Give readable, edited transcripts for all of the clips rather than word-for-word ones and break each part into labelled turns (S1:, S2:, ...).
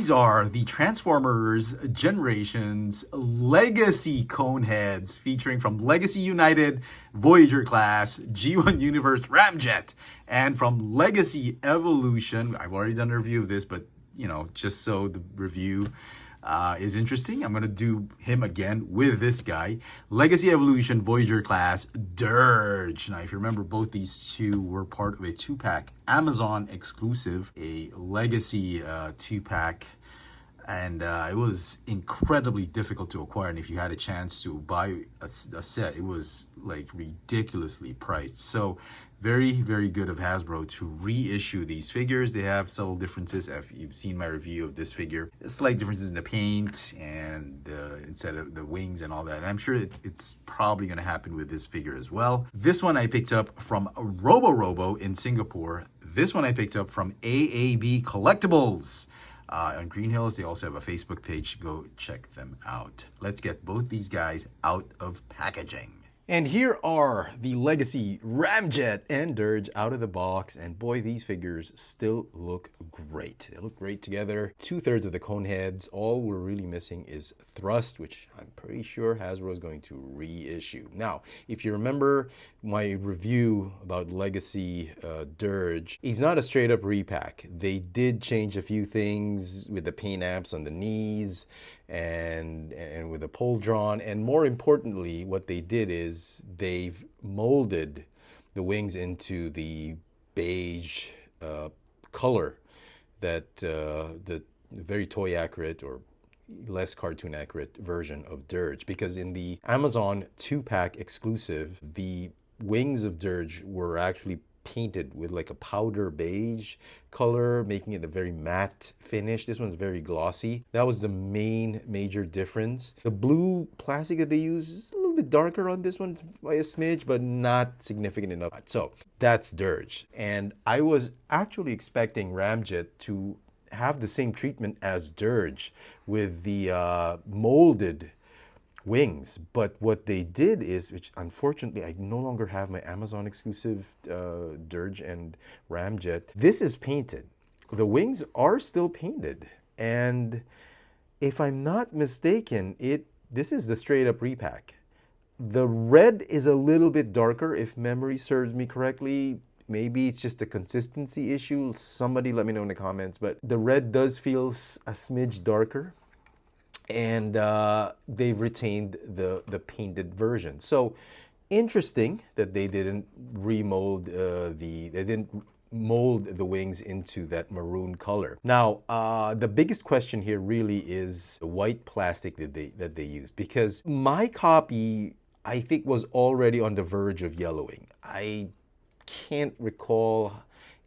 S1: These are the Transformers Generations Legacy Coneheads, featuring from Legacy United Voyager class G1 Universe Ramjet, and from Legacy Evolution. I've already done a review of this, but you know, just so the review is interesting, I'm going to do him again with this guy. Legacy Evolution Voyager class Dirge. Now, if you remember, both these two were part of a 2-pack Amazon exclusive, a Legacy 2-pack. And it was incredibly difficult to acquire. And if you had a chance to buy a set, it was like ridiculously priced. So very, very good of Hasbro to reissue these figures. They have subtle differences. If you've seen my review of this figure, slight differences in the paint and instead of the wings and all that. And I'm sure it's probably going to happen with this figure as well. This one I picked up from Robo in Singapore. This one I picked up from AAB Collectibles. On Green Hills. They also have a Facebook page. Go check them out. Let's get both these guys out of packaging. And here are the Legacy Ramjet and Dirge out of the box. And boy, these figures still look great. They look great together. 2/3 of the Coneheads. All we're really missing is Thrust, which I'm pretty sure Hasbro is going to reissue. Now, if you remember my review about Legacy Dirge, he's not a straight up repack. They did change a few things with the paint apps on the knees and with the pull drawn, and more importantly, what they did is they've molded the wings into the beige color that the very toy accurate or less cartoon accurate version of Dirge, because in the Amazon 2-pack exclusive, the wings of Dirge were actually painted with like a powder beige color, making it a very matte finish. This one's very glossy. That was the major difference. The blue plastic that they use is a little bit darker on this one by a smidge, but not significant enough. So that's Dirge. And I was actually expecting Ramjet to have the same treatment as Dirge with the molded wings, but what they did is, which unfortunately I no longer have my Amazon exclusive Dirge and Ramjet, this is painted. The wings are still painted, and if I'm not mistaken, this is the straight up repack. The red is a little bit darker if memory serves me correctly. Maybe it's just a consistency issue. Somebody let me know in the comments, but the red does feel a smidge darker. And they've retained the painted version. So interesting that they didn't remold they didn't mold the wings into that maroon color. Now, the biggest question here really is the white plastic that they used, because my copy, I think, was already on the verge of yellowing. I can't recall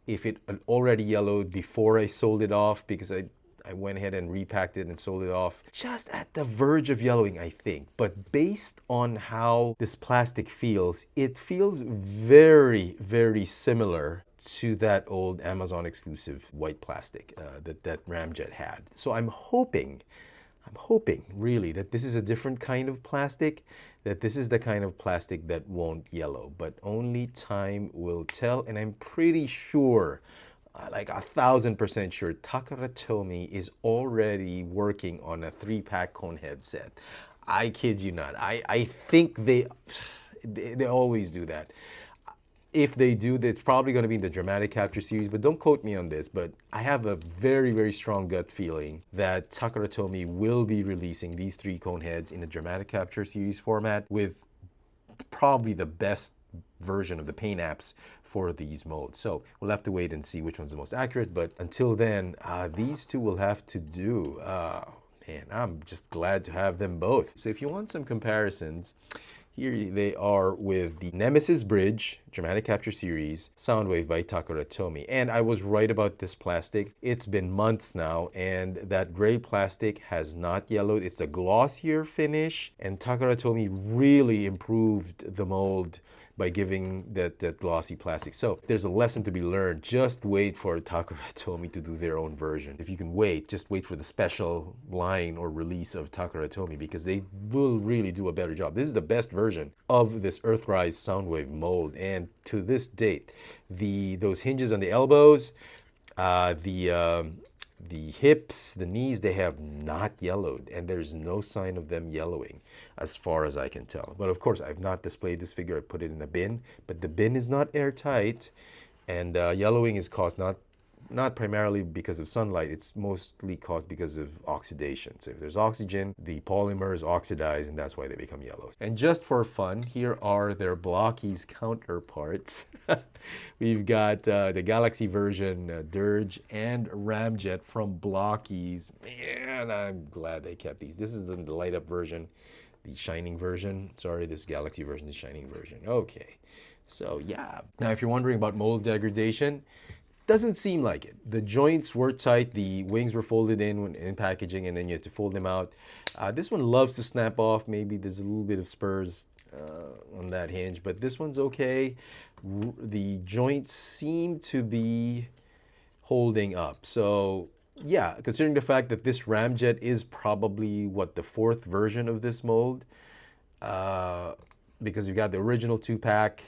S1: if it had already yellowed before I sold it off, because I went ahead and repacked it and sold it off just at the verge of yellowing, I think. But based on how this plastic feels, it feels very, very similar to that old Amazon exclusive white plastic that Ramjet had. So I'm hoping really that this is a different kind of plastic, that this is the kind of plastic that won't yellow, but only time will tell. And I'm pretty sure, like 1000% sure, Takara Tomy is already working on a 3-pack Conehead set. I kid you not. I think they always do that. If they do, it's probably going to be in the Dramatic Capture series, but don't quote me on this. But I have a very, very strong gut feeling that Takara Tomy will be releasing these 3 Coneheads in the Dramatic Capture series format with probably the best version of the paint apps for these molds. So we'll have to wait and see which one's the most accurate, but until then, these two will have to do. Man, I'm just glad to have them both. So if you want some comparisons, here they are with the Nemesis Bridge Dramatic Capture Series Soundwave by Takara Tomy. And I was right about this plastic. It's been months now, and that gray plastic has not yellowed. It's a glossier finish, and Takara Tomy really improved the mold by giving that glossy plastic. So there's a lesson to be learned. Just wait for Takara Tomy to do their own version. If you can wait, just wait for the special line or release of Takara Tomy, because they will really do a better job. This is the best version of this Earthrise Soundwave mold, and to this date, those hinges on the elbows, the
S2: The hips, the knees, they have not yellowed, and there's no sign of them yellowing as far as I can tell. But of course, I've not displayed this figure. I put it in a bin, but the bin is not airtight, and yellowing is caused not primarily because of sunlight, it's mostly caused because of oxidation. So if there's oxygen, the polymer is oxidized, and that's why they become yellow. And just for fun, here are their Blockies counterparts. We've got the Galaxy version, Dirge and Ramjet from Blockies. Man, I'm glad they kept these. This is the light up version, the shining version. Sorry, this Galaxy version, the shining version. Okay, so yeah. Now, if you're wondering about mold degradation, doesn't seem like it. The joints were tight, the wings were folded in packaging, and then you had to fold them out. This one loves to snap off. Maybe there's a little bit of spurs on that hinge, but this one's okay. The joints seem to be holding up. So yeah, considering the fact that this Ramjet is probably, what, the 4th version of this mold, because you've got the original 2-pack,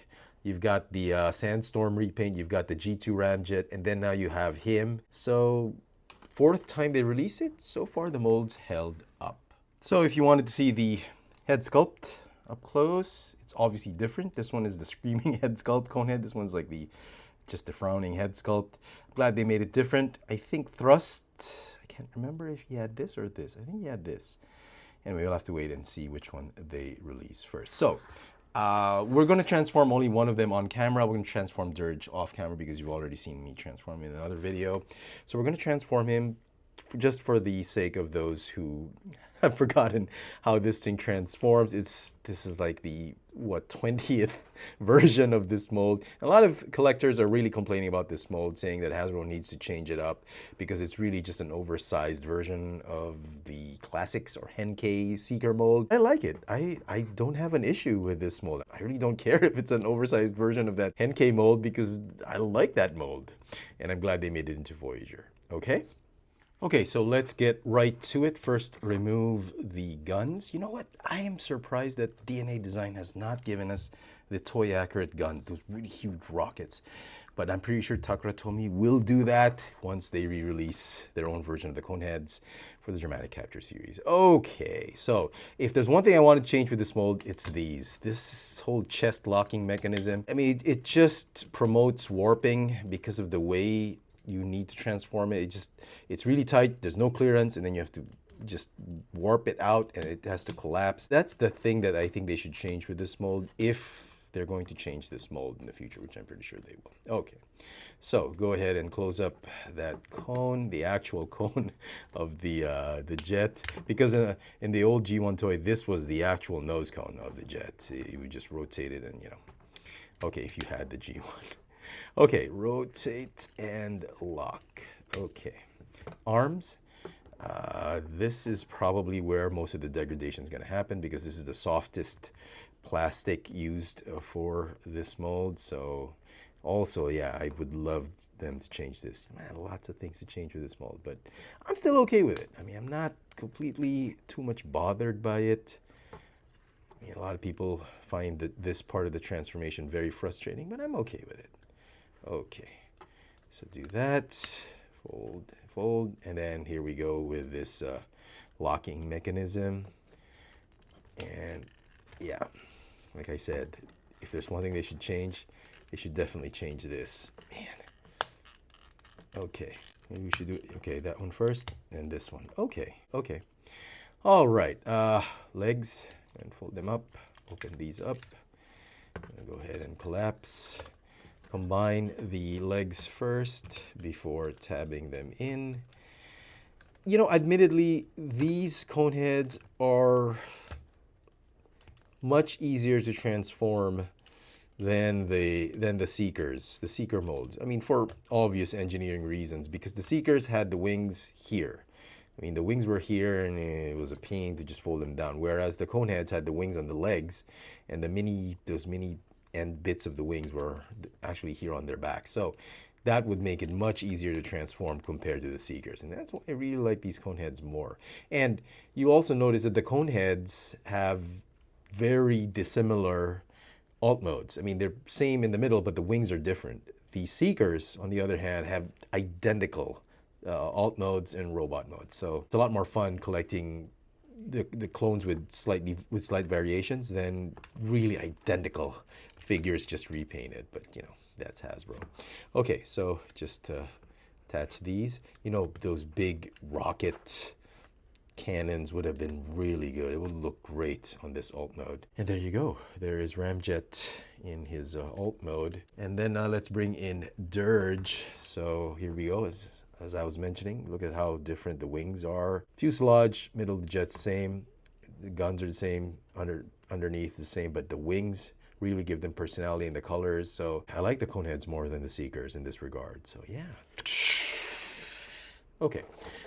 S2: you've got the Sandstorm repaint, you've got the G2 Ramjet, and then now you have him. So 4th time they released it, so far the mold's held up. So if you wanted to see the head sculpt up close, it's obviously different. This one is the screaming head sculpt Conehead. This one's like just the frowning head sculpt. I'm glad they made it different. I think thrust, I can't remember if he had this or this. I think he had this. Anyway, we'll have to wait and see which one they release first. So we're going to transform only one of them on camera. We're going to transform Dirge off camera because you've already seen me transform him in another video. So we're going to transform him just for the sake of those who have forgotten how this thing transforms. This is like the, what, 20th version of this mold. A lot of collectors are really complaining about this mold, saying that Hasbro needs to change it up because it's really just an oversized version of the classics or Henkei Seeker mold. I like it. I don't have an issue with this mold. I really don't care if it's an oversized version of that Henkei mold because I like that mold. And I'm glad they made it into Voyager. Okay? Okay, so let's get right to it. First, remove the guns. You know what? I am surprised that DNA Design has not given us the toy accurate guns, those really huge rockets. But I'm pretty sure Takara Tomy will do that once they re-release their own version of the Coneheads for the Dramatic Capture series. Okay, so if there's one thing I want to change with this mold, it's these. This whole chest locking mechanism. I mean, it just promotes warping because of the way you need to transform it. It's really tight, there's no clearance, and then you have to just warp it out and it has to collapse. That's the thing that I think they should change with this mold, if they're going to change this mold in the future, which I'm pretty sure they will. Okay, so go ahead and close up that cone, the actual cone of the jet, because in the old G1 toy, this was the actual nose cone of the jet. You would just rotate it and, you know, okay, if you had the G1. Okay, rotate and lock. Okay, arms. This is probably where most of the degradation is going to happen because this is the softest plastic used for this mold. So also, yeah, I would love them to change this. Man, lots of things to change with this mold, but I'm still okay with it. I mean, I'm not completely too much bothered by it. I mean, a lot of people find that this part of the transformation very frustrating, but I'm okay with it. Okay, so do that, fold, fold, and then here we go with this locking mechanism. And yeah, like I said, if there's one thing they should change, they should definitely change this. Man. Okay, maybe we should do it. Okay, that one first, and this one. Okay, okay. All right, legs, and fold them up, open these up. I'm gonna go ahead and collapse. Combine the legs first before tabbing them in. You know, admittedly, these Coneheads are much easier to transform than the Seekers, the Seeker molds. I mean, for obvious engineering reasons, because the Seekers had the wings here. I mean, the wings were here, and it was a pain to just fold them down. Whereas the Coneheads had the wings on the legs, and those mini end bits of the wings were actually here on their back. So that would make it much easier to transform compared to the Seekers. And that's why I really like these Coneheads more. And you also notice that the Coneheads have very dissimilar alt modes. I mean, they're same in the middle, but the wings are different. The Seekers, on the other hand, have identical alt modes and robot modes. So it's a lot more fun collecting the clones with slight variations than really identical figures just repainted. But you know, that's Hasbro. Okay, so just attach these. You know, those big rocket cannons would have been really good. It would look great on this alt mode. And there you go. There is Ramjet in his alt mode. And then let's bring in Dirge. So here we go. As I was mentioning, look at how different the wings are. Fuselage, middle of the jet's same. The guns are the same, underneath the same, but the wings really give them personality and the colors. So I like the Coneheads more than the Seekers in this regard. So yeah. Okay,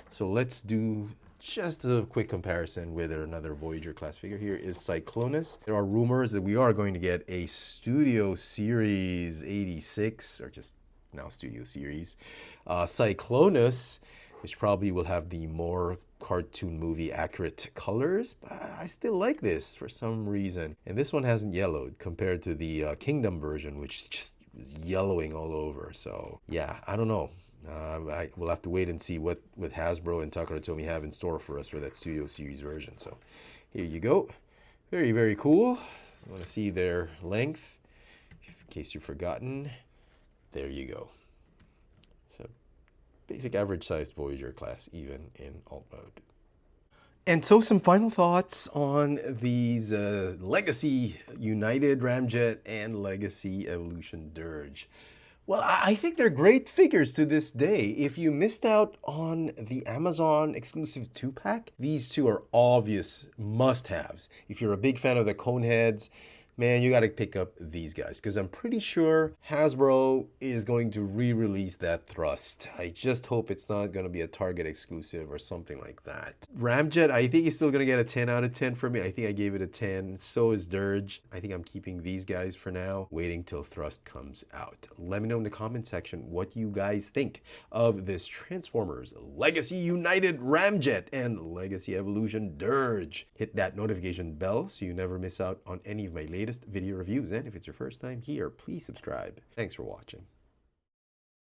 S2: so let's do just a quick comparison with another Voyager class figure. Here is Cyclonus. There are rumors that we are going to get a Studio Series 86, or just now Studio Series, Cyclonus, which probably will have the more cartoon movie accurate colors, but I still like this for some reason. And this one hasn't yellowed compared to the Kingdom version, which just is yellowing all over. So yeah, I don't know. We'll have to wait and see what Hasbro and Takara Tomy have in store for us for that Studio Series version. So here you go. Very, very cool. You want to see their length, in case you've forgotten. There you go. So basic average sized Voyager class, even in alt mode. And so some final thoughts on these Legacy United Ramjet and Legacy Evolution Dirge. Well, I think they're great figures to this day. If you missed out on the Amazon exclusive 2-pack, these two are obvious must-haves. If you're a big fan of the Coneheads, man, you got to pick up these guys, because I'm pretty sure Hasbro is going to re-release that thrust. I just hope it's not going to be a Target exclusive or something like that. Ramjet, I think he's still going to get a 10 out of 10 for me. I think I gave it a 10. So is Dirge. I think I'm keeping these guys for now, waiting till thrust comes out. Let me know in the comment section what you guys think of this Transformers Legacy United Ramjet and Legacy Evolution Dirge. Hit that notification bell so you never miss out on any of my latest video reviews, and if it's your first time here, please subscribe. Thanks for watching.